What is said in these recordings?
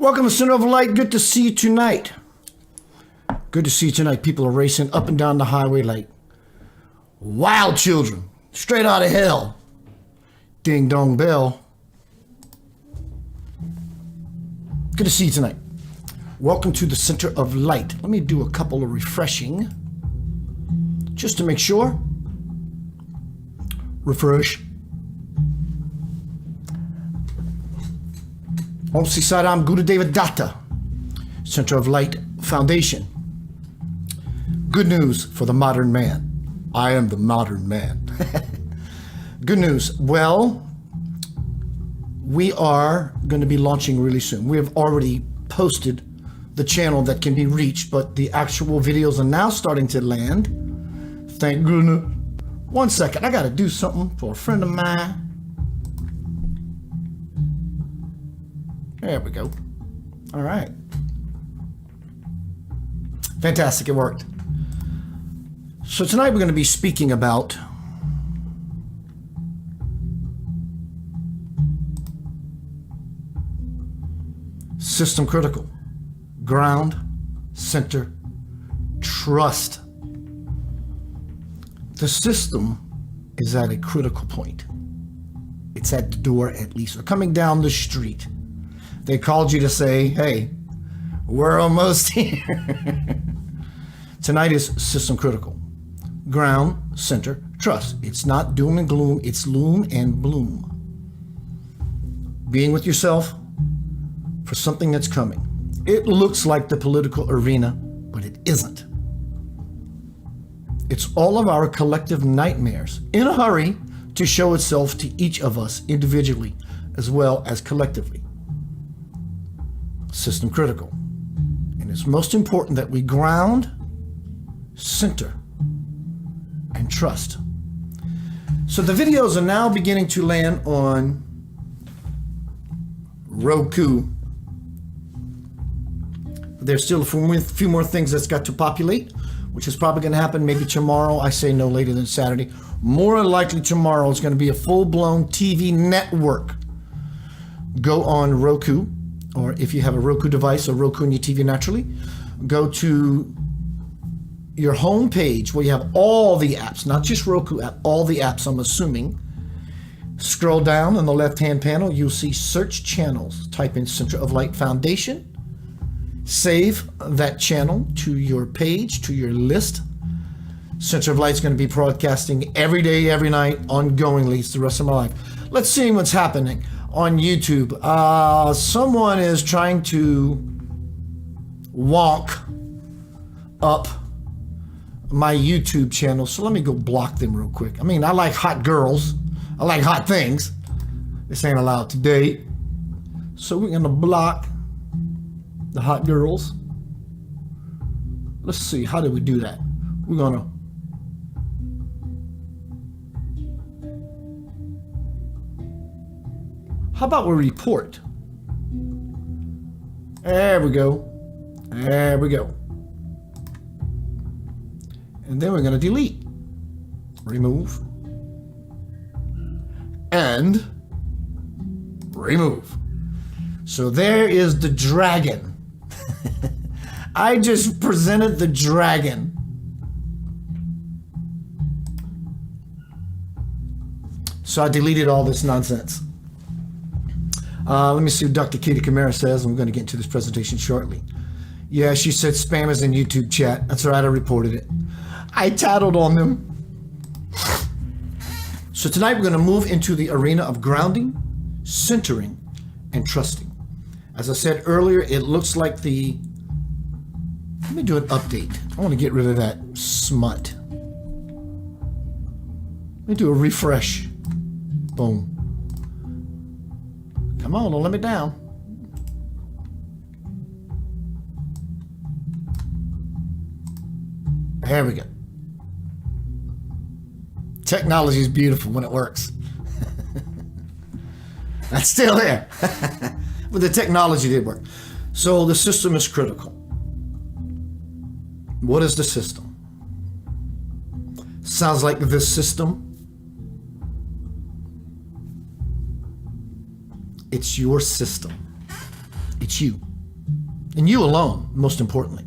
Welcome to Center of Light. Good to see you tonight. Good to see you tonight. People are racing up and down the highway like wild children, straight out of hell. Ding dong bell. Good to see you tonight. Welcome to the Center of Light. Let me do a couple of refreshing just to make sure. Refresh. Om Sri Saram Gurudeva Datta, Center of Light Foundation. Good news for the modern man. I am the modern man. Good news. Well, we are going to be launching really soon. We have already posted the channel that can be reached, but the actual videos are now starting to land. Thank goodness. One second, I got to do something for a friend of mine. There we go. All right. Fantastic, it worked. So tonight we're going to be speaking about system critical, ground, center, trust. The system is at a critical point. It's at the door at least, or coming down the street. They called you to say, hey, we're almost here. Tonight is system critical. Ground, center, trust. It's not doom and gloom, it's loom and bloom. Being with yourself for something that's coming. It looks like the political arena, but it isn't. It's all of our collective nightmares in a hurry to show itself to each of us individually as well as collectively. System critical. And it's most important that we ground, center, and trust. So the videos are now beginning to land on Roku. There's still a few more things that's got to populate, which is probably going to happen maybe tomorrow. I say no later than Saturday. More than likely tomorrow is going to be a full-blown TV network. Go on Roku, or if you have a Roku device or Roku on your TV naturally, go to your home page where you have all the apps, not just Roku app, all the apps, I'm assuming. Scroll down on the left-hand panel, you'll see search channels. Type in Center of Light Foundation. Save that channel to your page, to your list. Center of Light's going to be broadcasting every day, every night, ongoingly. It's the rest of my life. Let's see what's happening on YouTube. Someone is trying to wonk up my YouTube channel. So let me go block them real quick. I mean, I like hot girls. I like hot things. This ain't allowed today. So we're going to block the hot girls. Let's see, how do we do that? We're gonna how about we report? There we go. There we go. And then we're gonna delete, remove, and remove. So there is the dragon. I just presented the dragon. So I deleted all this nonsense. Let me see what Dr. Katie Camara says. I'm going to get into this presentation shortly. Yeah, she said spam is in YouTube chat. That's right, I reported it. I tattled on them. So tonight we're going to move into the arena of grounding, centering, and trusting. As I said earlier, it looks like the... Let me do an update. I want to get rid of that smut. Let me do a refresh. Boom. Come on, don't let me down. There we go. Technology is beautiful when it works. That's still there. But the technology did work. So the system is critical. What is the system? Sounds like the system. It's your system. It's you. And you alone, most importantly.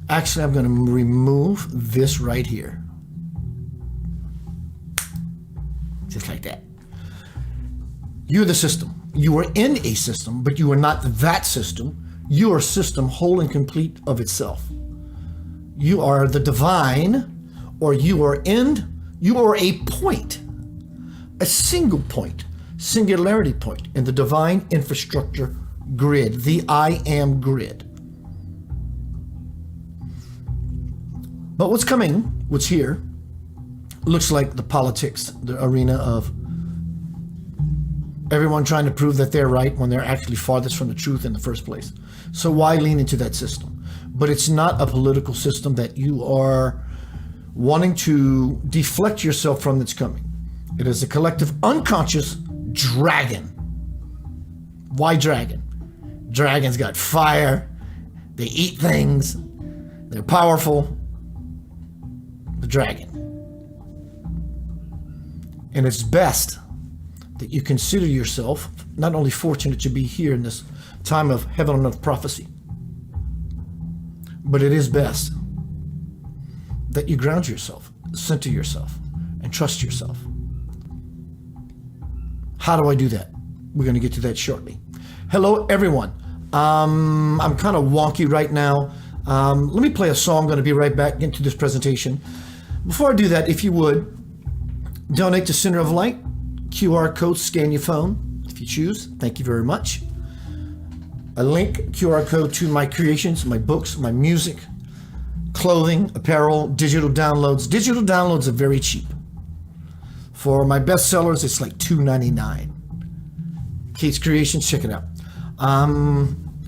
Actually, I'm going to remove this right here. Just like that. You're the system. You are in a system, but you are not that system. You are a system whole and complete of itself. You are the divine, or you are a point, a single point, singularity point in the divine infrastructure grid, the I am grid. But what's coming, what's here, looks like the politics, the arena of everyone trying to prove that they're right when they're actually farthest from the truth in the first place. So why lean into that system? But it's not a political system that you are wanting to deflect yourself from that's coming. It is a collective unconscious dragon. Why dragon? Dragons got fire. They eat things. They're powerful. The dragon. And it's best that you consider yourself not only fortunate to be here in this time of heaven on earth prophecy, but it is best that you ground yourself, center yourself, and trust yourself. How do I do that? We're going to get to that shortly. Hello, everyone. I'm kind of wonky right now. Let me play a song. I'm going to be right back into this presentation. Before I do that, if you would, donate to Center of Light. QR code, scan your phone if you choose. Thank you very much. A link, QR code to my creations, my books, my music, clothing, apparel, digital downloads. Digital downloads are very cheap. For my bestsellers, it's like $2.99. Kate's Creations, check it out.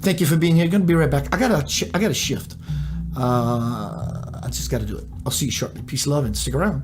Thank you for being here. Going to be right back. I got a shift. I just got to do it. I'll see you shortly. Peace, love, and stick around.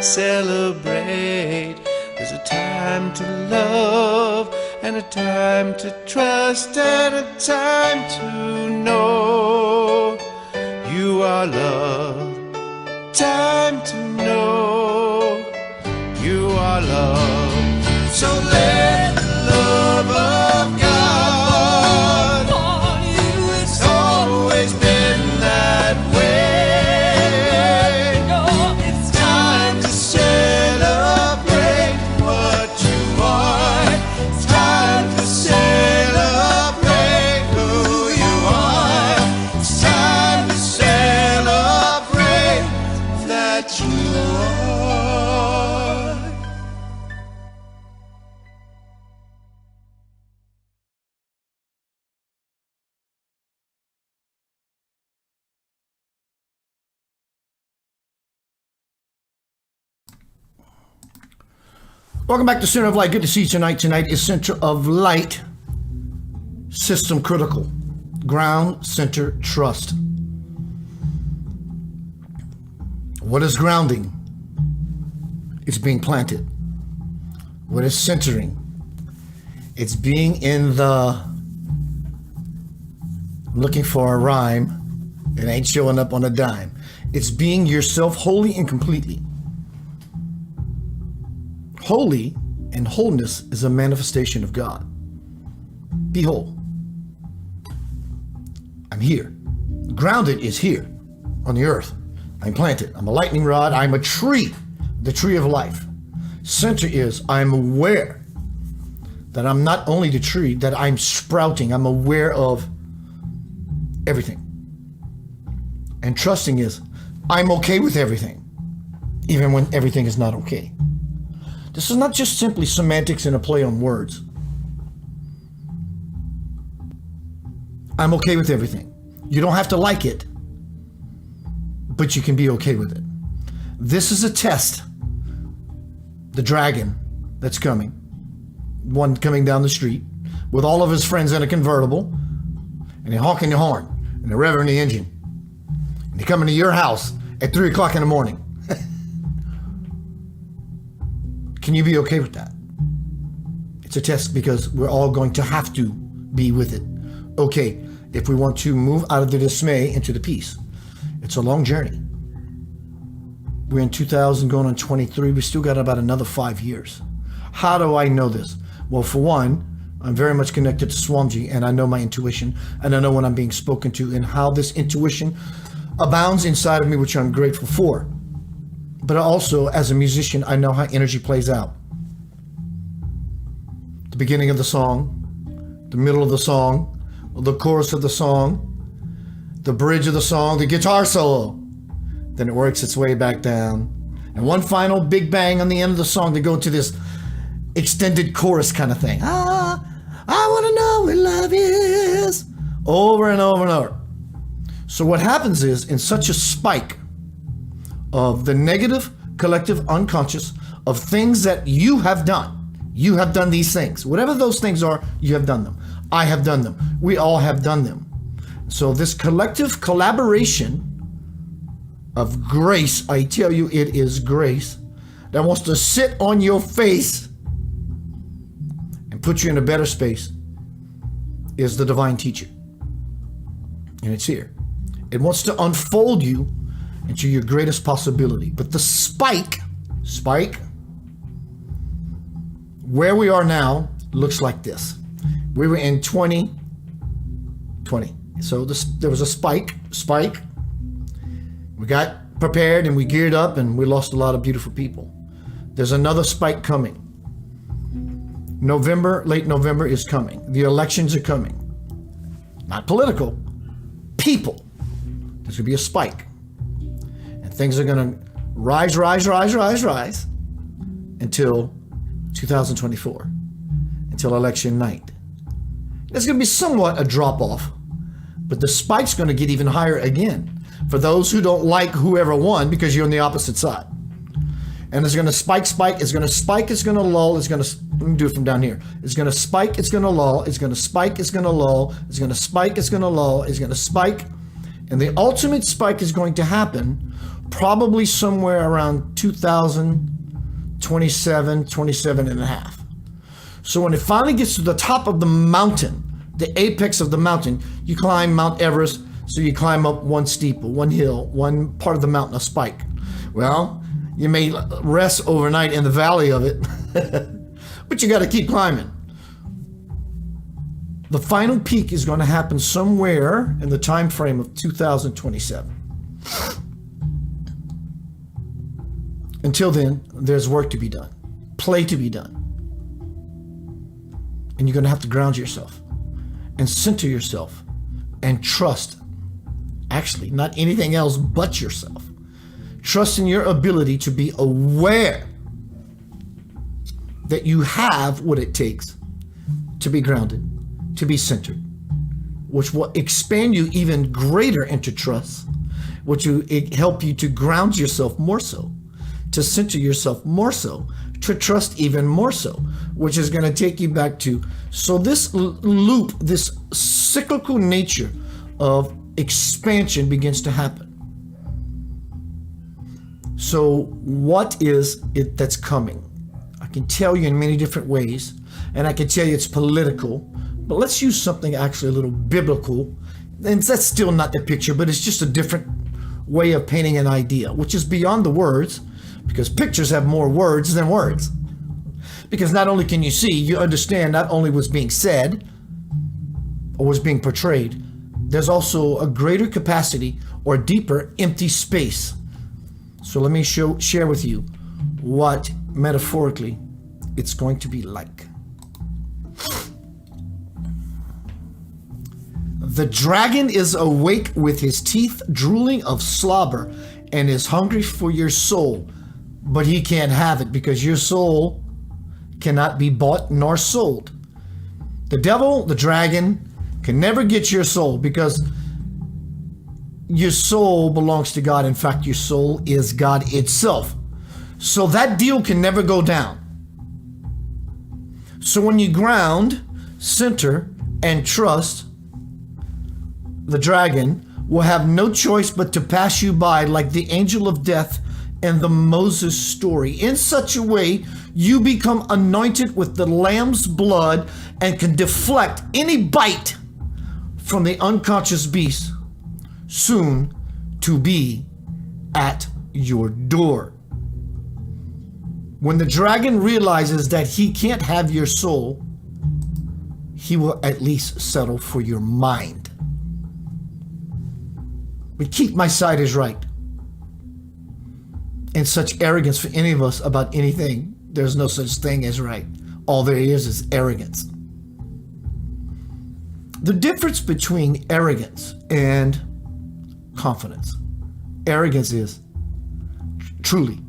Celebrate. There's a time to love and a time to trust and a time to know are love. Time to know you are love. So let the love of God on you. It's always been that way. It's time to celebrate what you are. It's time to celebrate who you are. It's time to celebrate that you are. Welcome back to Center of Light. Good to see you tonight. Tonight is Center of Light System Critical. Ground Center Trust. What is grounding? It's being planted. What is centering? It's being in the... I'm looking for a rhyme. It ain't showing up on a dime. It's being yourself wholly and completely. Holy and wholeness is a manifestation of God. Be whole. I'm here. Grounded is here on the earth. I'm planted. I'm a lightning rod. I'm a tree, the tree of life. Center is I'm aware that I'm not only the tree, that I'm sprouting. I'm aware of everything. And trusting is I'm okay with everything, even when everything is not okay. This is not just simply semantics and a play on words. I'm okay with everything. You don't have to like it, but you can be okay with it. This is a test. The dragon that's coming, one coming down the street with all of his friends in a convertible, and they're honking the horn, and they're revving the engine, and they're coming to your house at 3 o'clock in the morning. Can you be okay with that? It's a test because we're all going to have to be with it. Okay, if we want to move out of the dismay into the peace. It's a long journey. We're in 2000 going on 23. We still got about another 5 years. How do I know this? Well, for one, I'm very much connected to Swamiji, and I know my intuition, and I know when I'm being spoken to and how this intuition abounds inside of me, which I'm grateful for. But also, as a musician, I know how energy plays out. The beginning of the song, the middle of the song, the chorus of the song, the bridge of the song, the guitar solo. Then it works its way back down. And one final big bang on the end of the song to go to this extended chorus kind of thing. I want to know what love is. Over and over and over. So what happens is, in such a spike of the negative, collective, unconscious of things that you have done. You have done these things. Whatever those things are, you have done them. I have done them. We all have done them. So this collective collaboration of grace, I tell you, it is grace that wants to sit on your face and put you in a better space, is the divine teacher. And it's here. It wants to unfold you into your greatest possibility. But the spike, where we are now looks like this. We were in 2020. So there was a spike. We got prepared and we geared up and we lost a lot of beautiful people. There's another spike coming. Late November is coming. The elections are coming. Not political, people. There's gonna be a spike. Things are going to rise until 2024, until election night. There's going to be somewhat a drop off, but the spike's going to get even higher again for those who don't like whoever won because you're on the opposite side. And it's going to spike, it's going to spike, it's going to lull, let me do it from down here. It's going to spike, it's going to lull, it's going to spike, it's going to lull, it's going to spike, it's going to lull, it's going to spike. And the ultimate spike is going to happen probably somewhere around 2027 and a half. So when it finally gets to the top of the mountain, the apex of the mountain, you climb Mount Everest, So you climb up one steeple, one hill, one part of the mountain, a spike. Well, you may rest overnight in the valley of it, but you got to keep climbing. The final peak is going to happen somewhere in the time frame of 2027. Until then, there's work to be done, play to be done. And you're going to have to ground yourself and center yourself and trust, actually, not anything else but yourself. Trust in your ability to be aware that you have what it takes to be grounded, to be centered, which will expand you even greater into trust, which will help you to ground yourself more so, to center yourself more so, to trust even more so, which is going to take you back to, so this loop, this cyclical nature of expansion begins to happen. So what is it that's coming? I can tell you in many different ways, and I can tell you it's political, but let's use something actually a little biblical, and that's still not the picture, but it's just a different way of painting an idea, which is beyond the words, because pictures have more words than words. Because not only can you see, you understand not only what's being said or what's being portrayed, there's also a greater capacity or deeper empty space. So let me share with you what metaphorically it's going to be like. The dragon is awake with his teeth drooling of slobber and is hungry for your soul, but he can't have it because your soul cannot be bought nor sold. The devil, the dragon, can never get your soul because your soul belongs to God. In fact, your soul is God itself. So that deal can never go down. So when you ground, center, and trust, the dragon will have no choice but to pass you by like the angel of death in the Moses story. In such a way, you become anointed with the lamb's blood and can deflect any bite from the unconscious beast soon to be at your door. When the dragon realizes that he can't have your soul, he will at least settle for your mind. But keep my side is right. And such arrogance for any of us about anything, there's no such thing as right. All there is arrogance. The difference between arrogance and confidence. Arrogance is truly,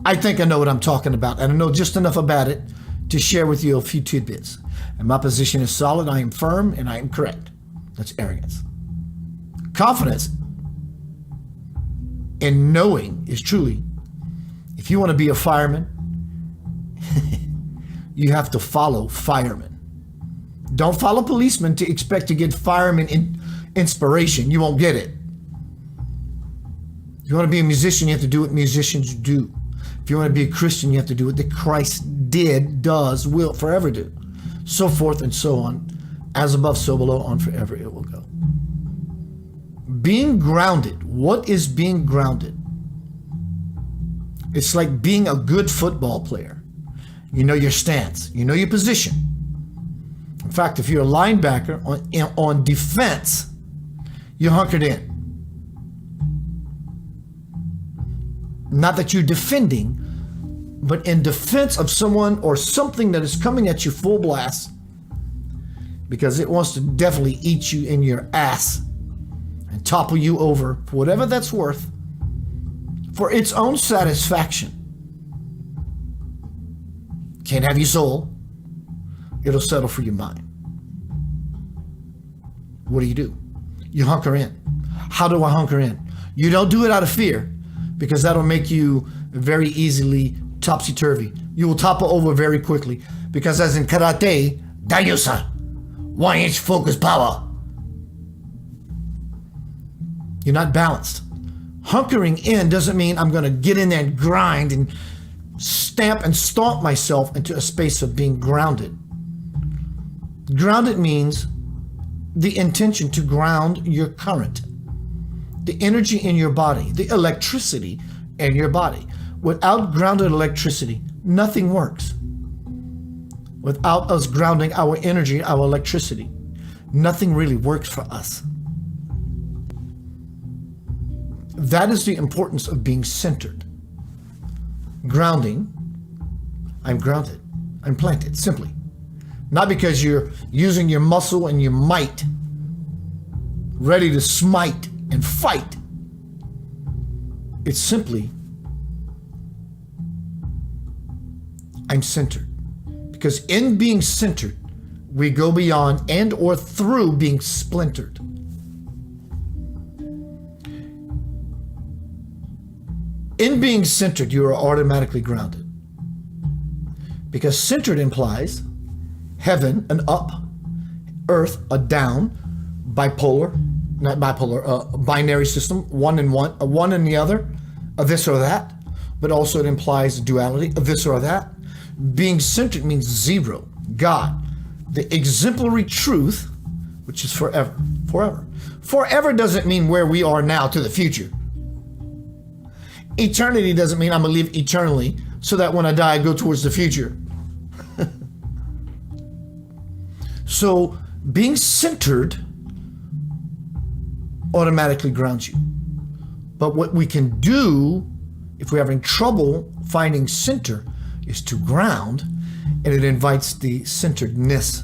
I think I know what I'm talking about, and I know just enough about it to share with you a few tidbits. And my position is solid, I am firm, and I am correct. That's arrogance. Confidence in knowing is truly, if you want to be a fireman, you have to follow firemen. Don't follow policemen to expect to get fireman inspiration. You won't get it. If you want to be a musician, you have to do what musicians do. If you want to be a Christian, you have to do what the Christ did, does, will forever do. So forth and so on. As above, so below, on forever it will go. Being grounded. What is being grounded? It's like being a good football player. You know your stance. You know your position. In fact, if you're a linebacker on defense, you're hunkered in. Not that you're defending, but in defense of someone or something that is coming at you full blast, because it wants to definitely eat you in your ass and topple you over for whatever that's worth, for its own satisfaction. Can't have your soul. It'll settle for your mind. What do? You hunker in. How do I hunker in? You don't do it out of fear, because that'll make you very easily topsy-turvy. You will topple over very quickly, because as in karate, Daiyosa, 1-inch focus power. You're not balanced. Hunkering in doesn't mean I'm going to get in there and grind and stamp and stomp myself into a space of being grounded. Grounded means the intention to ground your current, the energy in your body, the electricity in your body. Without grounded electricity, nothing works. Without us grounding our energy, our electricity, nothing really works for us. That is the importance of being centered. Grounding, I'm grounded, I'm planted, simply. Not because you're using your muscle and your might, ready to smite and fight. It's simply, I'm centered. Because in being centered, we go beyond and or through being splintered. In being centered, you are automatically grounded. Because centered implies heaven, an up, earth, a down, binary system, one and one, a one and the other, a this or that, but also it implies duality, a this or that. Being centered means zero, God, the exemplary truth, which is forever, forever. Forever doesn't mean where we are now to the future. Eternity doesn't mean I'm going to live eternally so that when I die, I go towards the future. So being centered automatically grounds you. But what we can do if we're having trouble finding center is to ground, and it invites the centeredness.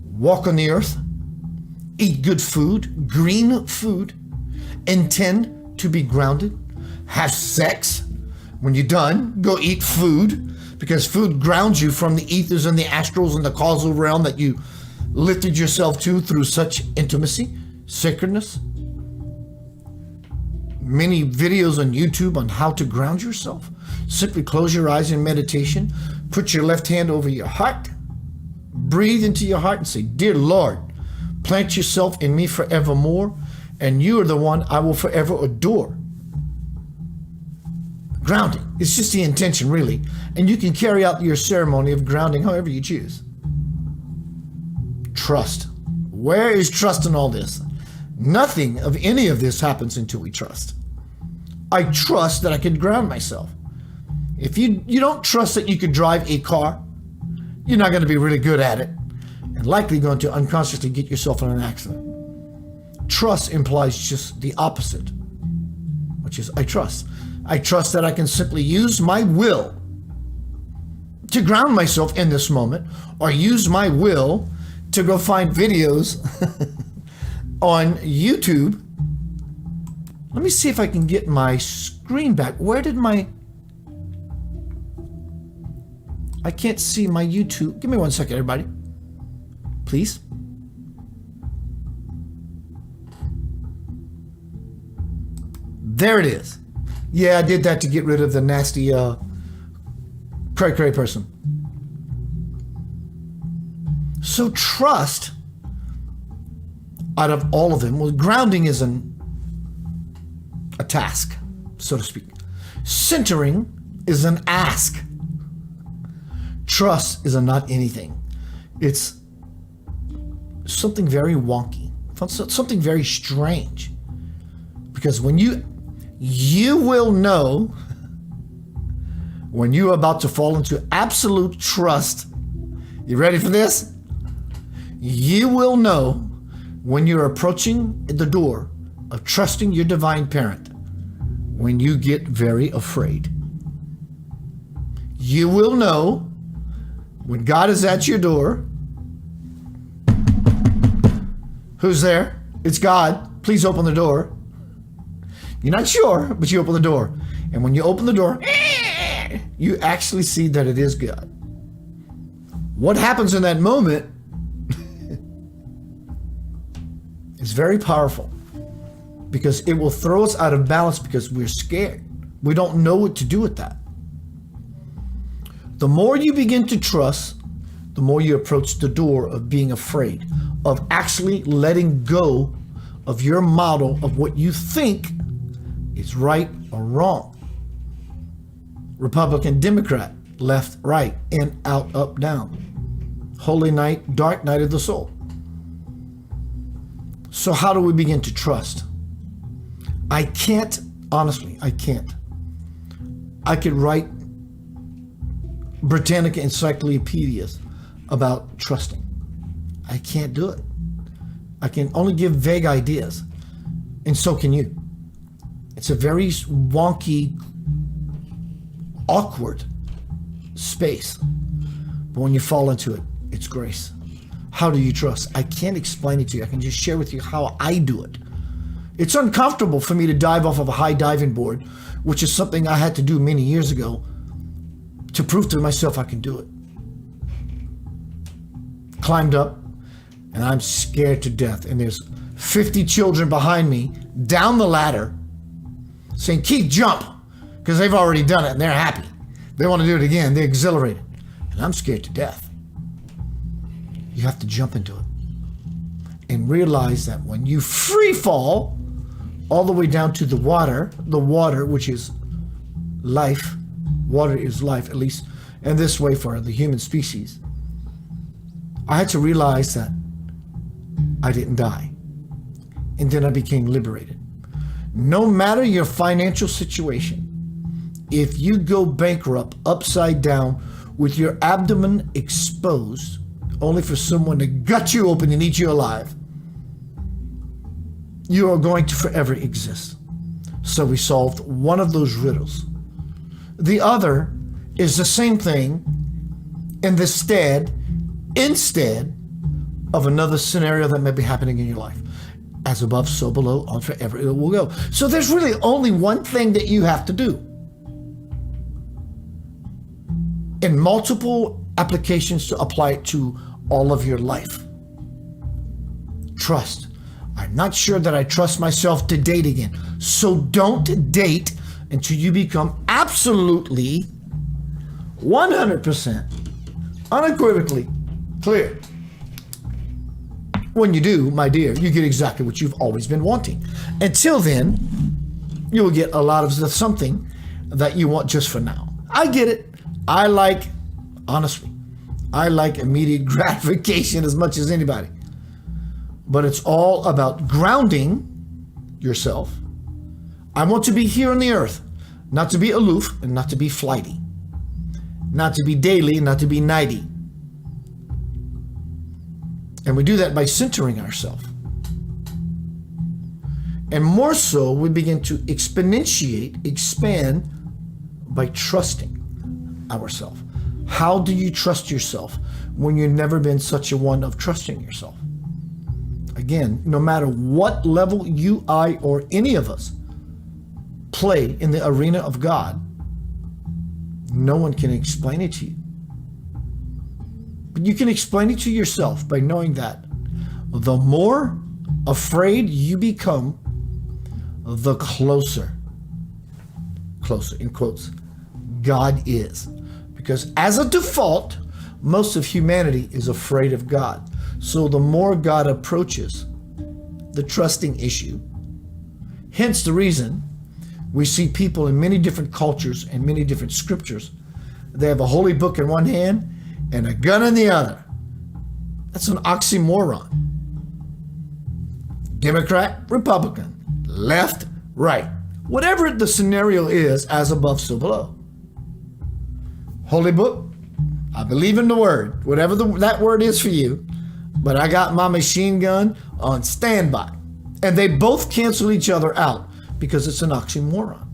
Walk on the earth, eat good food, green food, intend to be grounded, have sex. When you're done, go eat food, because food grounds you from the ethers and the astrals and the causal realm that you lifted yourself to through such intimacy, sacredness. Many videos on YouTube on how to ground yourself. Simply close your eyes in meditation, put your left hand over your heart, breathe into your heart and say, Dear Lord, plant yourself in me forevermore, and you are the one I will forever adore. Grounding. It's just the intention, really. And you can carry out your ceremony of grounding however you choose. Trust. Where is trust in all this? Nothing of any of this happens until we trust. I trust that I can ground myself. If you don't trust that you could drive a car, you're not going to be really good at it and likely going to unconsciously get yourself in an accident. Trust implies just the opposite, which is I trust. I trust that I can simply use my will to ground myself in this moment, or use my will to go find videos on YouTube. Let me see if I can get my screen back. Where did I can't see my YouTube. Give me 1 second, everybody. Please. There it is. Yeah, I did that to get rid of the nasty cray-cray person. So trust, out of all of them, well, grounding is a task, so to speak. Centering is an ask. Trust is a not anything. It's something very wonky, something very strange. Because when you will know when you're about to fall into absolute trust. You ready for this? You will know when you're approaching the door of trusting your divine parent when you get very afraid. You will know when God is at your door. Who's there? It's God. Please open the door. You're not sure, but you open the door. And when you open the door, you actually see that it is God. What happens in that moment is very powerful, because it will throw us out of balance because we're scared. We don't know what to do with that. The more you begin to trust, the more you approach the door of being afraid, of actually letting go of your model of what you think is right or wrong. Republican, Democrat, left, right, in, out, up, down. Holy night, dark night of the soul. So how do we begin to trust? I can't, honestly, I can't. I could write Britannica encyclopedias about trusting. I can't do it. I can only give vague ideas, and so can you. It's a very wonky, awkward space. But when you fall into it, it's grace. How do you trust? I can't explain it to you. I can just share with you how I do it. It's uncomfortable for me to dive off of a high diving board, which is something I had to do many years ago to prove to myself I can do it. Climbed up, and I'm scared to death. And there's 50 children behind me down the ladder saying, Keith, jump, because they've already done it and they're happy. They want to do it again. They're exhilarated. And I'm scared to death. You have to jump into it and realize that when you free fall all the way down to the water, which is life, water is life, at least in this way for the human species, I had to realize that I didn't die. And then I became liberated. No matter your financial situation, if you go bankrupt upside down with your abdomen exposed, only for someone to gut you open and eat you alive, you are going to forever exist. So we solved one of those riddles. The other is the same thing instead of another scenario that may be happening in your life. As above, so below, on forever it will go. So there's really only one thing that you have to do. In multiple applications to apply it to all of your life. Trust. I'm not sure that I trust myself to date again. So don't date until you become absolutely 100% unequivocally clear. When you do, my dear, you get exactly what you've always been wanting. Until then, you'll get a lot of something that you want just for now. I get it. Honestly, I like immediate gratification as much as anybody. But it's all about grounding yourself. I want to be here on the earth, not to be aloof and not to be flighty, not to be daily and not to be nighty. And we do that by centering ourselves. And more so, we begin to expand by trusting ourselves. How do you trust yourself when you've never been such a one of trusting yourself? Again, no matter what level you, I, or any of us play in the arena of God, no one can explain it to you. But you can explain it to yourself by knowing that the more afraid you become, the closer in quotes, God is. Because as a default, most of humanity is afraid of God. So the more God approaches the trusting issue, hence the reason we see people in many different cultures and many different scriptures, they have a holy book in one hand and a gun in the other. That's an oxymoron. Democrat, Republican, left, right. Whatever the scenario is, as above, so below. Holy book, I believe in the word, whatever that word is for you, but I got my machine gun on standby. And they both cancel each other out because it's an oxymoron.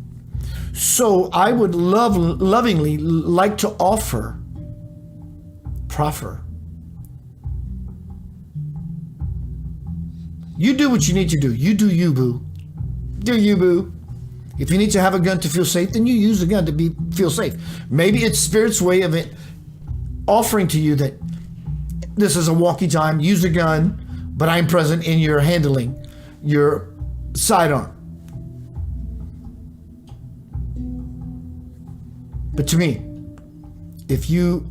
So I would lovingly like to proffer. You do what you need to do. You do you, boo. Do you, boo. If you need to have a gun to feel safe, then you use a gun to feel safe. Maybe it's Spirit's way of it offering to you that this is a walkie time, use a gun, but I'm present in your handling your sidearm. But to me, if you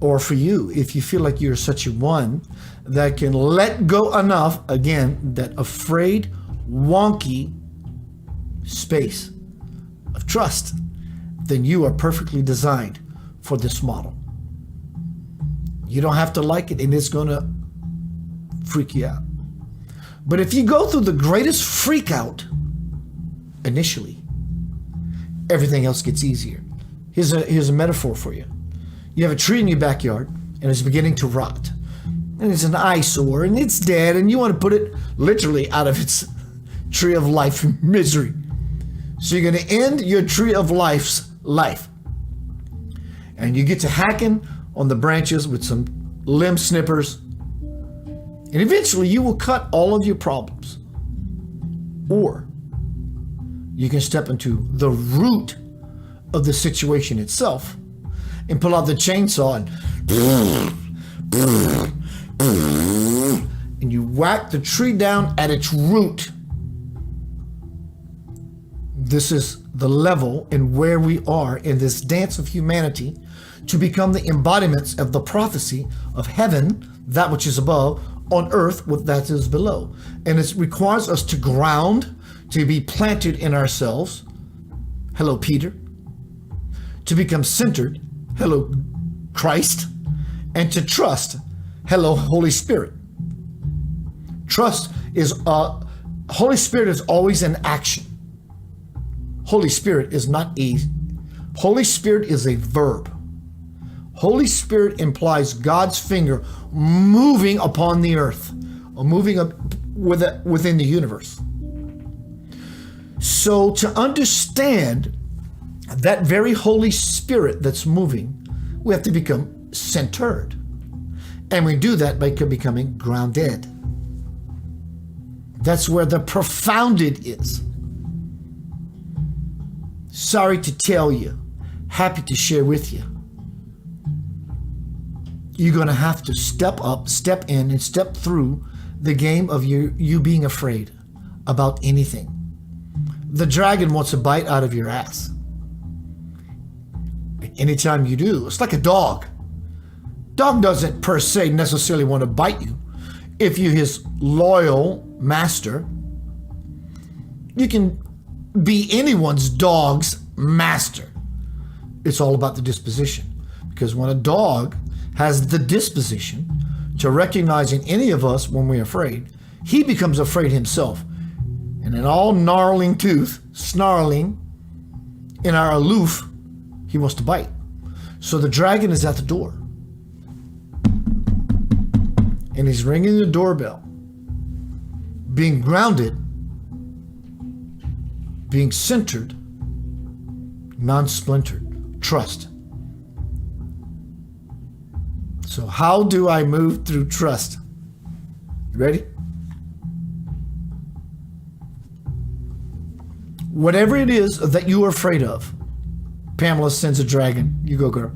feel like you're such a one that can let go enough, again, that afraid, wonky space of trust, then you are perfectly designed for this model. You don't have to like it, and it's going to freak you out. But if you go through the greatest freak out initially, everything else gets easier. Here's a metaphor for you. You have a tree in your backyard and it's beginning to rot. And it's an eyesore and it's dead and you want to put it literally out of its tree of life misery. So you're going to end your tree of life's life. And you get to hacking on the branches with some limb snippers. And eventually you will cut all of your problems. Or you can step into the root of the situation itself and pull out the chainsaw and you whack the tree down at its root. This is the level and where we are in this dance of humanity to become the embodiments of the prophecy of heaven, that which is above, on earth, what that is below. And it requires us to ground, to be planted in ourselves. Hello, Peter. To become centered. Hello, Christ. And to trust. Hello, Holy Spirit. Trust is, Holy Spirit is always in action. Holy Spirit is not Holy Spirit is a verb. Holy Spirit implies God's finger moving upon the earth, or moving up within the universe. So to understand that very Holy Spirit that's moving, we have to become centered. And we do that by becoming grounded. That's where the profounded is. Sorry to tell you, happy to share with you. You're going to have to step up, step in, and step through the game of you being afraid about anything. The dragon wants a bite out of your ass. Anytime you do, it's like a dog. Dog doesn't per se necessarily want to bite you. If you're his loyal master, you can be anyone's dog's master. It's all about the disposition. Because when a dog has the disposition to recognizing any of us when we're afraid, he becomes afraid himself. And in all gnarling tooth, snarling, in our aloof, he wants to bite. So the dragon is at the door. And he's ringing the doorbell. Being grounded, being centered, non-splintered, trust. So how do I move through trust? You ready? Whatever it is that you are afraid of, Pamela sends a dragon. You go, girl.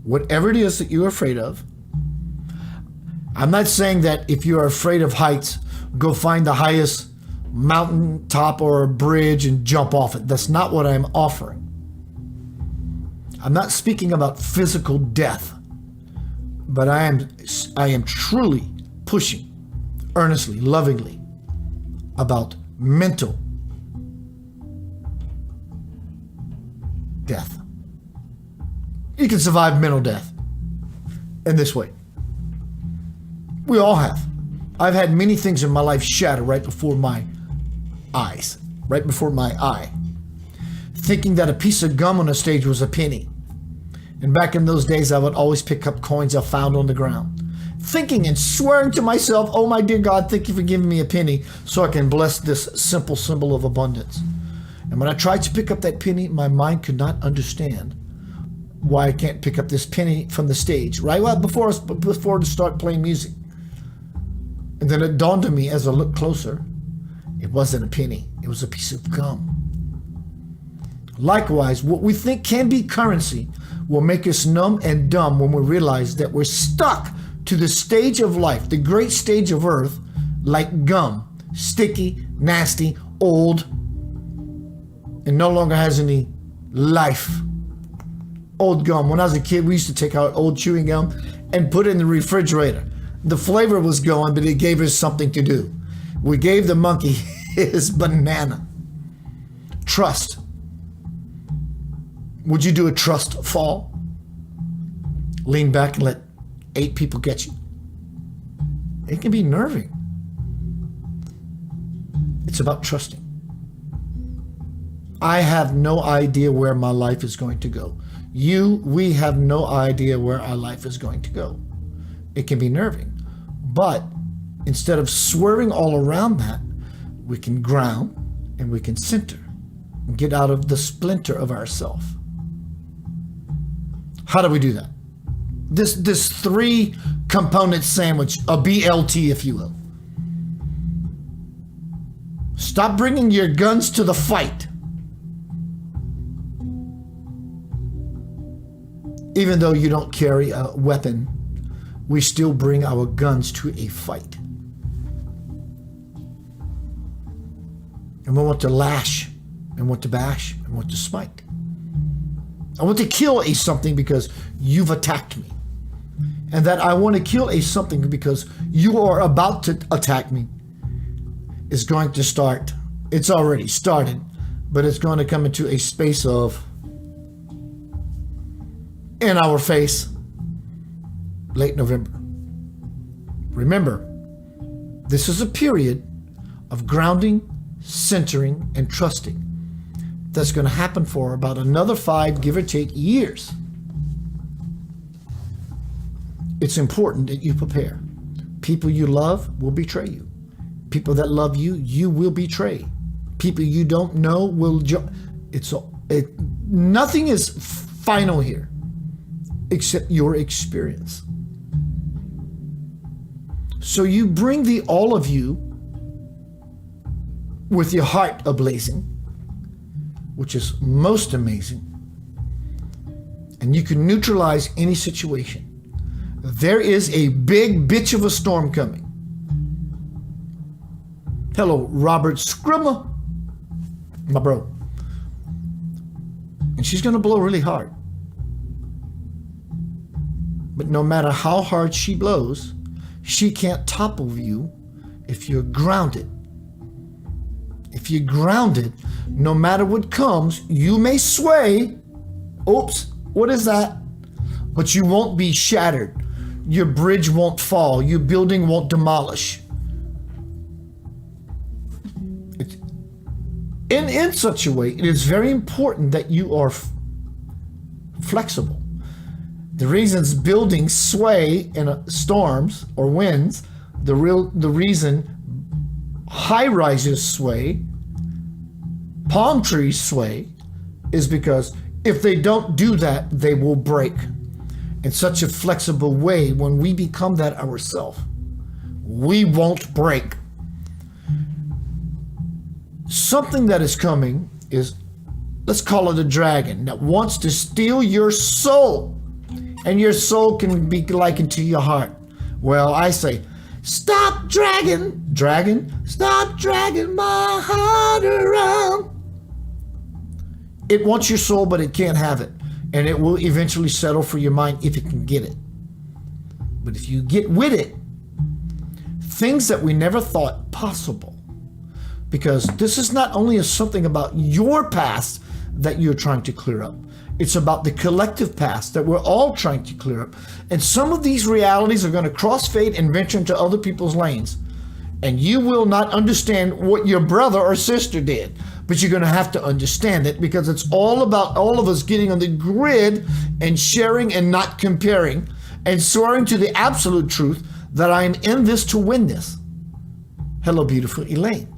Whatever it is that you are afraid of, I'm not saying that if you are afraid of heights, go find the highest mountain top or a bridge and jump off it. That's not what I'm offering. I'm not speaking about physical death, but I am truly pushing, earnestly, lovingly, about mental death. You can survive mental death in this way. We all have. I've had many things in my life shatter right before my eyes, right before my eye. Thinking that a piece of gum on a stage was a penny. And back in those days, I would always pick up coins I found on the ground. Thinking and swearing to myself, oh my dear God, thank you for giving me a penny so I can bless this simple symbol of abundance. And when I tried to pick up that penny, my mind could not understand why I can't pick up this penny from the stage, right before to start playing music. And then it dawned on me as I looked closer, it wasn't a penny, it was a piece of gum. Likewise, what we think can be currency will make us numb and dumb when we realize that we're stuck to the stage of life, the great stage of earth, like gum, sticky, nasty, old, and no longer has any life. Old gum. When I was a kid, we used to take out old chewing gum and put it in the refrigerator. The flavor was gone, but it gave us something to do. We gave the monkey his banana. Trust. Would you do a trust fall? Lean back and let 8 people get you? It can be nerving. It's about trusting. I have no idea where my life is going to go. We have no idea where our life is going to go. It can be nerving. But instead of swerving all around that, we can ground and we can center and get out of the splinter of ourself. How do we do that? This three component sandwich, a BLT, if you will. Stop bringing your guns to the fight. Even though you don't carry a weapon, we still bring our guns to a fight. And we want to lash, and want to bash, and want to smite. I want to kill a something because you've attacked me. And that I want to kill a something because you are about to attack me is going to start. It's already started, but it's going to come into a space of in our face late November. Remember, this is a period of grounding, centering, and trusting that's going to happen for about another 5, give or take, years. It's important that you prepare. People you love will betray you. People that love you, you will betray. People you don't know will. Nothing is final here except your experience. So you bring all of you with your heart ablazing, which is most amazing, and you can neutralize any situation. There is a big bitch of a storm coming. Hello, Robert Scrimmer, my bro. And she's going to blow really hard. But no matter how hard she blows, she can't topple you if you're grounded. If you're grounded, no matter what comes, you may sway. Oops, what is that? But you won't be shattered. Your bridge won't fall. Your building won't demolish. In such a way, it is very important that you are flexible. The reasons buildings sway in storms or winds, the reason high rises sway, palm trees sway, is because if they don't do that, they will break. In such a flexible way, when we become that ourselves, we won't break. Something that is coming is, let's call it a dragon that wants to steal your soul. And your soul can be likened to your heart. Well, I say, stop dragging, stop dragging my heart around. It wants your soul, but it can't have it. And it will eventually settle for your mind if it can get it. But if you get with it, things that we never thought possible, because this is not only something about your past that you're trying to clear up. It's about the collective past that we're all trying to clear up. And some of these realities are going to crossfade and venture into other people's lanes. And you will not understand what your brother or sister did. But you're going to have to understand it, because it's all about all of us getting on the grid and sharing and not comparing and swearing to the absolute truth that I am in this to win this. Hello, beautiful Elaine.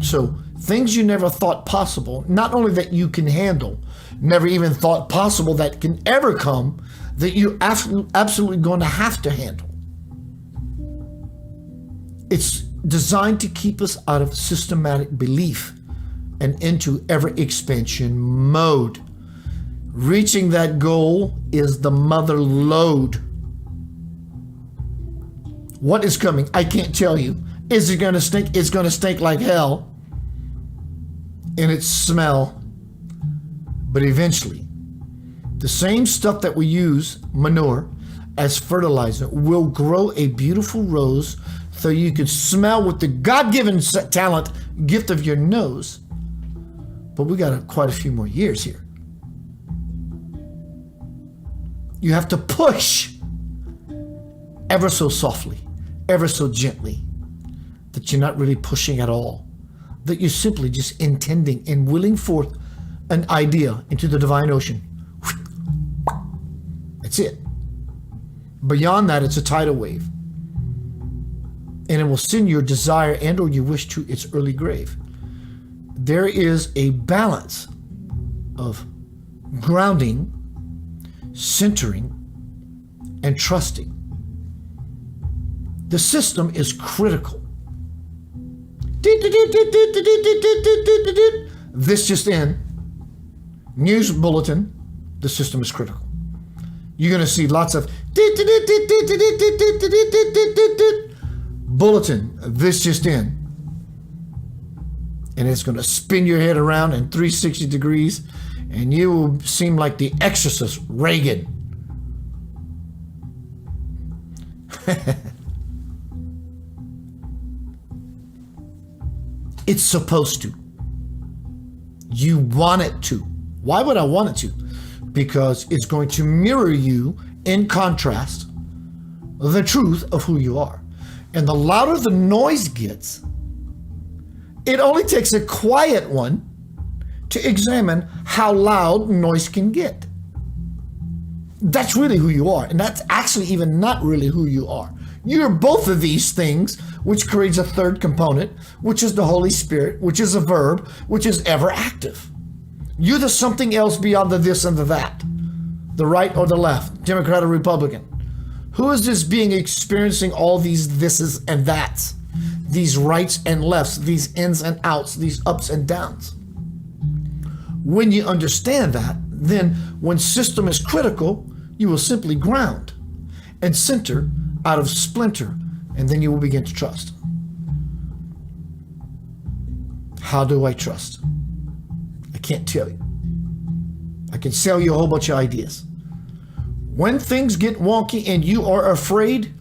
So things you never thought possible, not only that you can handle, never even thought possible that can ever come, that you're absolutely going to have to handle. It's designed to keep us out of systematic belief and into ever expansion mode. Reaching that goal is the mother lode. What is coming? I can't tell you. Is it going to stink? It's going to stink like hell in its smell. But eventually, the same stuff that we use, manure, as fertilizer, will grow a beautiful rose so you can smell with the God-given talent, gift of your nose. But we got quite a few more years here. You have to push ever so softly, ever so gently, that you're not really pushing at all, that you're simply just intending and willing forth an idea into the divine ocean. That's it. Beyond that, it's a tidal wave. And it will send your desire and or your wish to its early grave. There is a balance of grounding, centering, and trusting. The system is critical. This just in. News bulletin. The system is critical. You're going to see lots of bulletin. This just in. And it's going to spin your head around in 360 degrees, and you will seem like the exorcist Reagan. It's supposed to. You want it to. Why would I want it to? Because it's going to mirror you, in contrast, the truth of who you are. And the louder the noise gets, it only takes a quiet one to examine how loud noise can get. That's really who you are. And that's actually even not really who you are. You're both of these things, which creates a third component, which is the Holy Spirit, which is a verb, which is ever active. You're the something else beyond the this and the that, the right or the left, Democrat or Republican. Who is this being experiencing all these thises and that's, these rights and lefts, these ins and outs, these ups and downs? When you understand that, then when system is critical, you will simply ground and center out of splinter, and then you will begin to trust. How do I trust? I can't tell you. I can sell you a whole bunch of ideas. When things get wonky and you are afraid,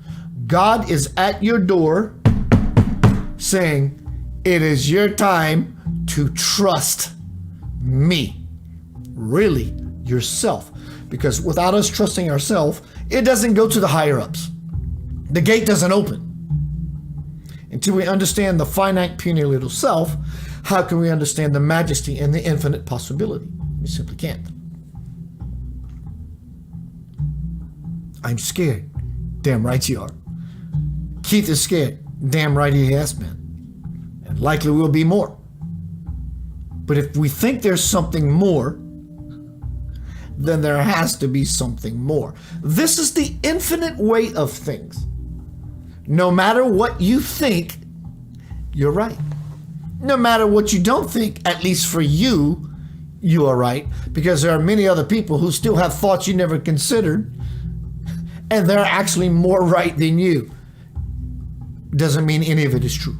God is at your door saying, it is your time to trust me. Really, yourself. Because without us trusting ourselves, it doesn't go to the higher ups. The gate doesn't open. Until we understand the finite, puny little self, how can we understand the majesty and the infinite possibility? We simply can't. I'm scared. Damn right you are. Keith is scared. Damn right he has been. And likely will be more. But if we think there's something more, then there has to be something more. This is the infinite way of things. No matter what you think, you're right. No matter what you don't think, at least for you, you are right. Because there are many other people who still have thoughts you never considered, and they're actually more right than you. Doesn't mean any of it is true.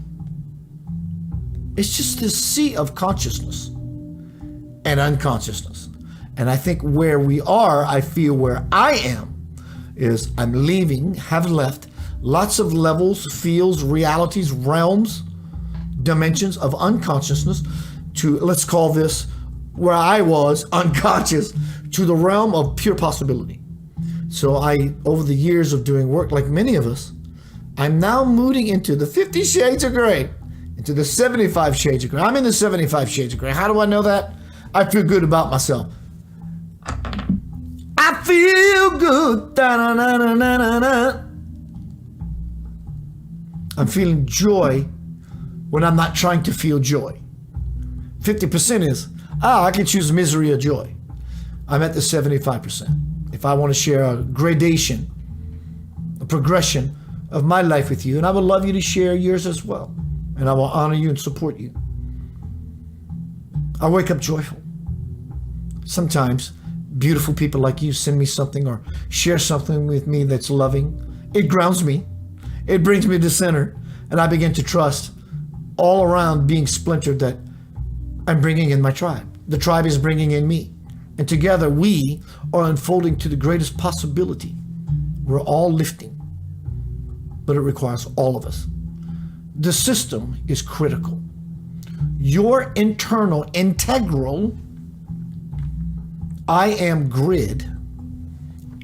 It's just this sea of consciousness and unconsciousness. And I think where we are, I feel where I am, is I'm leaving, have left lots of levels, fields, realities, realms, dimensions of unconsciousness to, let's call this where I was unconscious, to the realm of pure possibility. So I, over the years of doing work like many of us, I'm now moving into the 50 shades of gray, into the 75 shades of gray. I'm in the 75 shades of gray. How do I know that? I feel good about myself. I feel good. Da-na-na-na-na-na. I'm feeling joy when I'm not trying to feel joy. 50% is, I can choose misery or joy. I'm at the 75%. If I want to share a gradation, a progression of my life with you, and I would love you to share yours as well. And I will honor you and support you. I wake up joyful. Sometimes beautiful people like you send me something or share something with me that's loving. It grounds me. It brings me to center, and I begin to trust all around being splintered that I'm bringing in my tribe. The tribe is bringing in me. And together we are unfolding to the greatest possibility. We're all lifting, but it requires all of us. The system is critical. Your internal, integral, I am grid,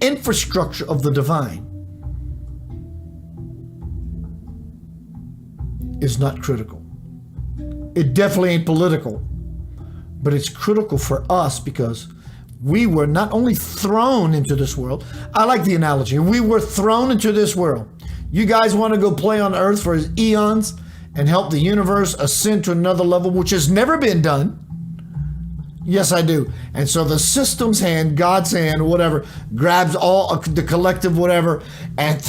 infrastructure of the divine is not critical. It definitely ain't political, but it's critical for us because we were not only thrown into this world. I like the analogy. We were thrown into this world. You guys want to go play on earth for eons and help the universe ascend to another level, which has never been done? Yes, I do. And so the system's hand, God's hand, whatever, grabs all the collective whatever and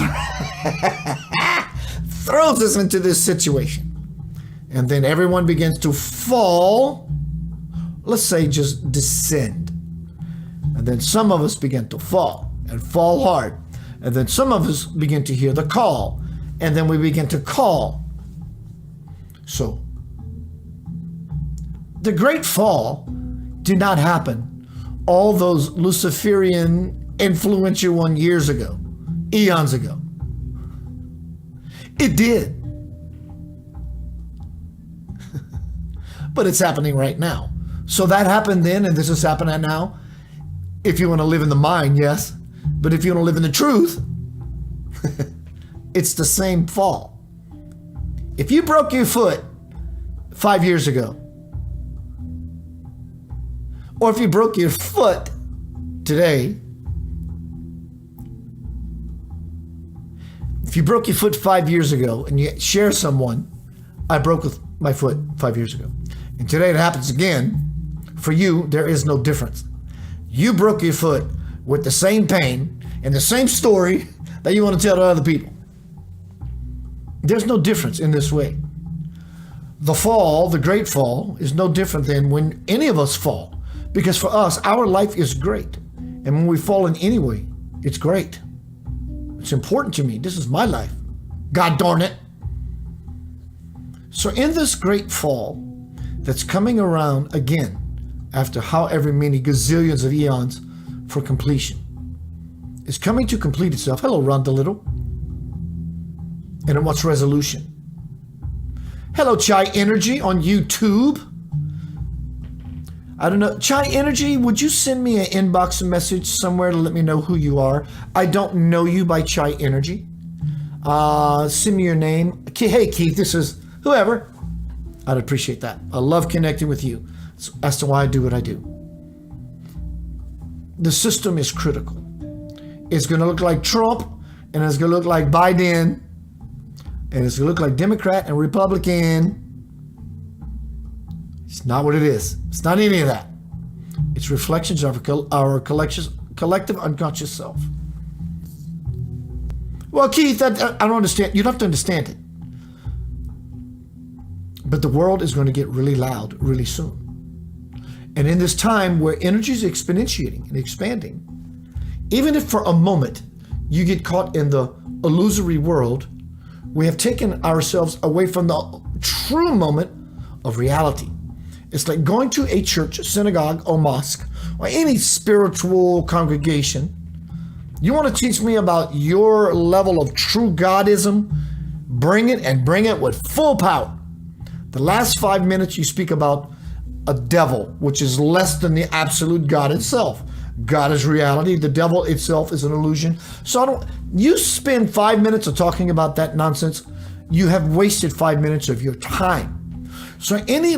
throws us into this situation. And then everyone begins to fall, let's say just descend. And then some of us begin to fall and fall hard. And then some of us begin to hear the call. And then we begin to call. So the great fall did not happen all those Luciferian influential 1 years ago, eons ago. It did. But it's happening right now. So that happened then, and this is happening now. If you want to live in the mind, yes. But if you want to live in the truth, it's the same fall. If you broke your foot 5 years ago, or if you broke your foot today, if you broke your foot 5 years ago and you share someone, I broke my foot 5 years ago, and today it happens again, for you, there is no difference. You broke your foot with the same pain and the same story that you want to tell to other people. There's no difference in this way. The fall, the great fall, is no different than when any of us fall. Because for us, our life is great. And when we fall in any way, it's great. It's important to me. This is my life. God darn it. So in this great fall that's coming around again, after however many gazillions of eons for completion, it's coming to complete itself. Hello, Rhonda Little. And it wants resolution. Hello, Chai Energy on YouTube. I don't know. Chai Energy, would you send me an inbox message somewhere to let me know who you are? I don't know you by Chai Energy. Send me your name. Hey, Keith, this is whoever. I'd appreciate that. I love connecting with you as to why I do what I do. The system is critical. It's going to look like Trump, and it's going to look like Biden, and it's going to look like Democrat and Republican. It's not what it is. It's not any of that. It's reflections of our collective unconscious self. Well, Keith, I don't understand. You don't have to understand it. But the world is going to get really loud really soon. And in this time where energy is exponentiating and expanding, even if for a moment you get caught in the illusory world, we have taken ourselves away from the true moment of reality. It's like going to a church, synagogue, or mosque, or any spiritual congregation. You want to teach me about your level of true Godism? Bring it, and bring it with full power. The last 5 minutes you speak about a devil, which is less than the absolute God itself. God is reality. The devil itself is an illusion. So you spend 5 minutes of talking about that nonsense, you have wasted 5 minutes of your time. So any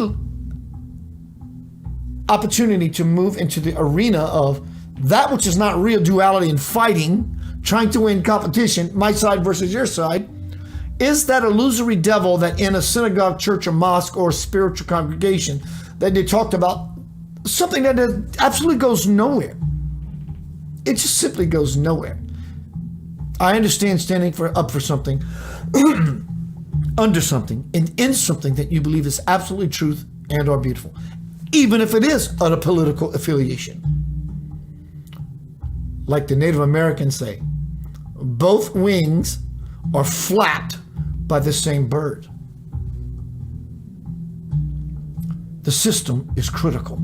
opportunity to move into the arena of that which is not real duality and fighting, trying to win competition, my side versus your side, is that illusory devil that in a synagogue, church, or mosque, or spiritual congregation that they talked about, something that absolutely goes nowhere. It just simply goes nowhere. I understand standing up for something, under something, and in something that you believe is absolutely truth and or beautiful, even if it is a political affiliation. Like the Native Americans say, both wings are flapped by the same bird. The system is critical.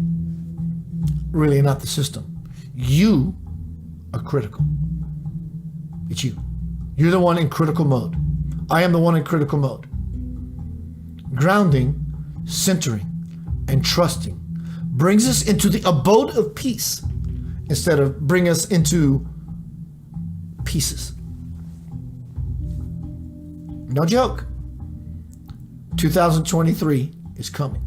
Really not the system. You are critical. It's you. You're the one in critical mode. I am the one in critical mode. Grounding, centering, and trusting brings us into the abode of peace instead of bring us into pieces. No joke. 2023 is coming.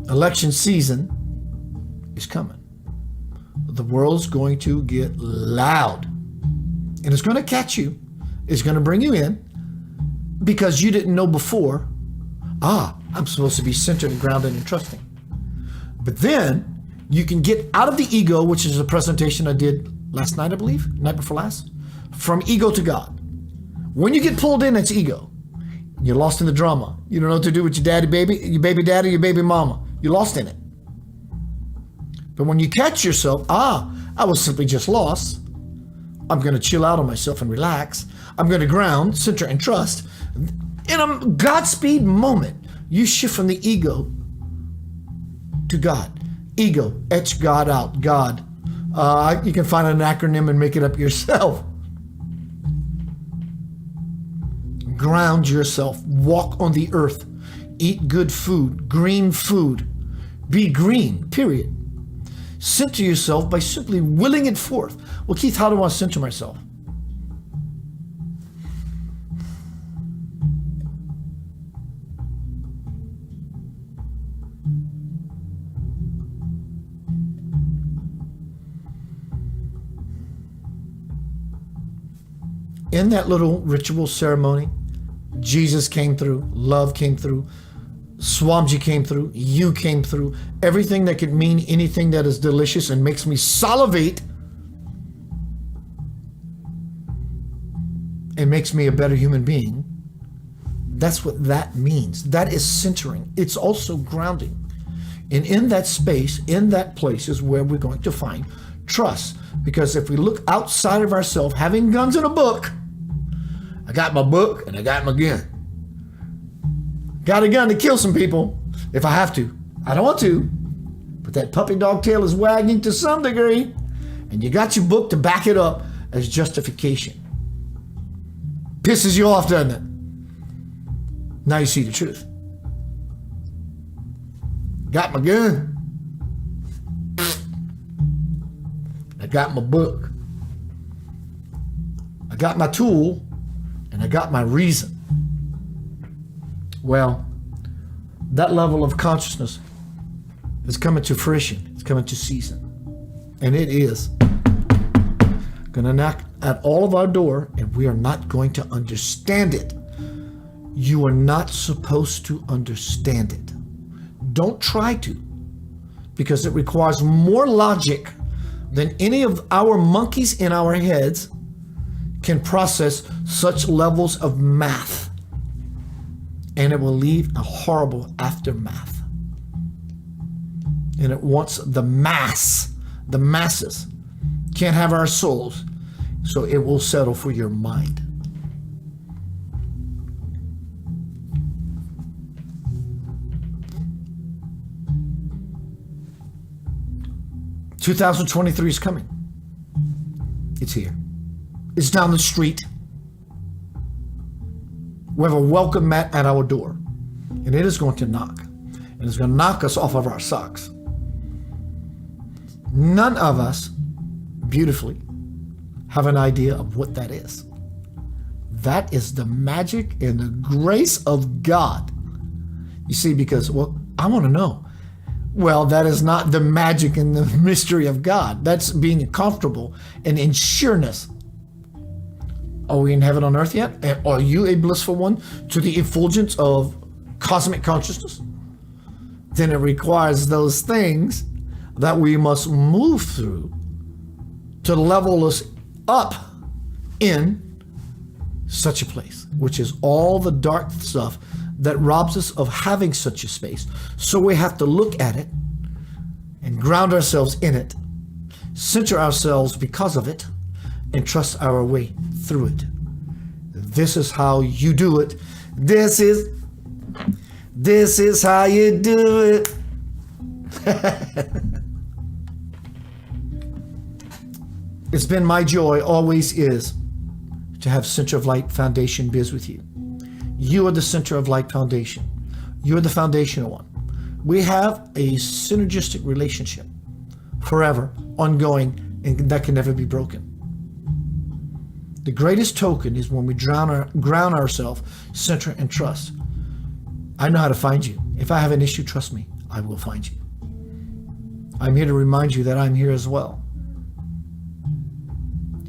Election season is coming. The world's going to get loud. And it's going to catch you. It's going to bring you in because you didn't know before, I'm supposed to be centered and grounded and trusting. But then you can get out of the ego, which is a presentation I did last night, I believe, night before last, from ego to God. When you get pulled in, it's ego. You're lost in the drama. You don't know what to do with your daddy, your baby daddy, your baby mama. You're lost in it. But when you catch yourself, I was simply just lost. I'm going to chill out on myself and relax. I'm going to ground, center, and trust. In a Godspeed moment, you shift from the ego to God. Ego, etch God out. God. You can find an acronym and make it up yourself. Ground yourself. Walk on the earth. Eat good food. Green food. Be green, period. Center yourself by simply willing it forth. Well, Keith, how do I center myself? In that little ritual ceremony, Jesus came through, love came through, Swamji came through, you came through. Everything that could mean anything that is delicious and makes me salivate and makes me a better human being. That's what that means. That is centering. It's also grounding. And in that space, in that place is where we're going to find trust. Because if we look outside of ourselves, having guns in a book, I got my book and I got my gun. Got a gun to kill some people if I have to. I don't want to, but that puppy dog tail is wagging to some degree, and you got your book to back it up as justification. Pisses you off, doesn't it? Now you see the truth. Got my gun. I got my book. I got my tool, and I got my reason. Well, that level of consciousness is coming to fruition. It's coming to season. And it is going to knock at all of our door, and we are not going to understand it. You are not supposed to understand it. Don't try to, because it requires more logic than any of our monkeys in our heads can process such levels of math. And it will leave a horrible aftermath. And it wants the masses can't have our souls, so it will settle for your mind. "2023 is coming. It's here. It's down the street. We have a welcome mat at our door, and it is going to knock, and it's going to knock us off of our socks. None of us, beautifully, have an idea of what that is. That is the magic and the grace of God. You see, because, well, I want to know. Well, that is not the magic and the mystery of God. That's being comfortable and in sureness. Are we in heaven on earth yet? Are you a blissful one to the effulgence of cosmic consciousness? Then it requires those things that we must move through to level us up in such a place, which is all the dark stuff that robs us of having such a space. So we have to look at it and ground ourselves in it, center ourselves because of it, and trust our way through it. This is how you do it. This is how you do it. It's been my joy, always is, to have Center of Light Foundation biz with you. You are the Center of Light Foundation. You're the foundational one. We have a synergistic relationship, forever, ongoing, and that can never be broken. The greatest token is when we ground ourselves, center, and trust. I know how to find you. If I have an issue, trust me, I will find you. I'm here to remind you that I'm here as well.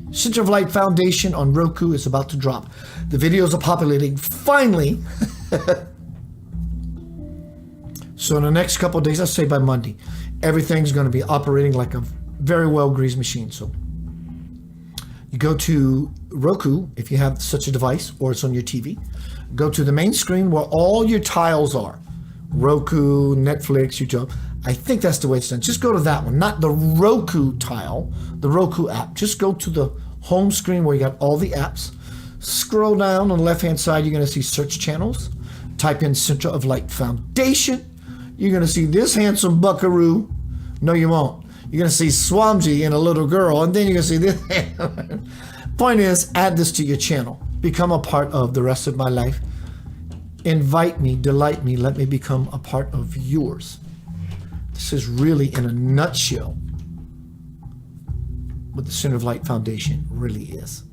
Center of Light Foundation on Roku is about to drop. The videos are populating finally. So in the next couple of days, I'll say by Monday, everything's going to be operating like a very well-greased machine. So you go to Roku, if you have such a device, or it's on your TV. Go to the main screen where all your tiles are. Roku, Netflix, YouTube. I think that's the way it's done. Just go to that one, not the Roku tile, the Roku app. Just go to the home screen where you got all the apps. Scroll down on the left-hand side, you're going to see search channels. Type in Center of Light Foundation. You're going to see this handsome buckaroo. No, you won't. You're going to see Swamji and a little girl, and then you're going to see this. Point is, add this to your channel. Become a part of the rest of my life. Invite me, delight me, let me become a part of yours. This is really, in a nutshell, what the Center of Light Foundation really is.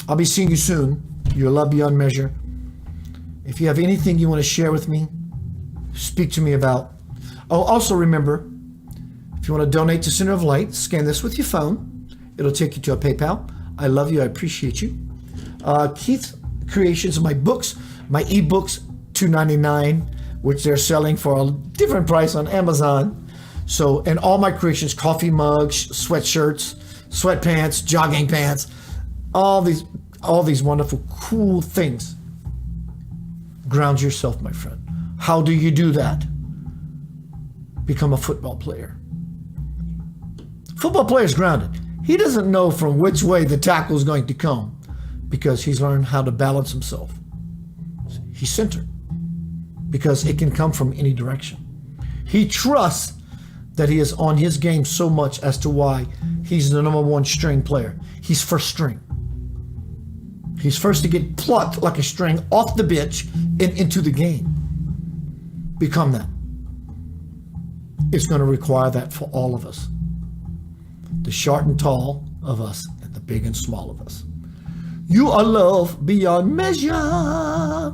I'll be seeing you soon. Your love beyond measure. If you have anything you want to share with me, speak to me about. Oh, also remember, if you want to donate to Center of Light, scan this with your phone. It'll take you to a PayPal. I love you. I appreciate you. Keith Creations, my books, my ebooks, $2.99, which they're selling for a different price on Amazon. So, and all my creations, coffee mugs, sweatshirts, sweatpants, jogging pants, all these wonderful, cool things. Ground yourself, my friend. How do you do that? Become a football player. Football player is grounded. He doesn't know from which way the tackle is going to come because he's learned how to balance himself. He's centered because it can come from any direction. He trusts that he is on his game so much as to why he's the number one string player. He's first string. He's first to get plucked like a string off the bench and into the game. Become that. It's going to require that for all of us. The short and tall of us and the big and small of us. You are loved beyond measure.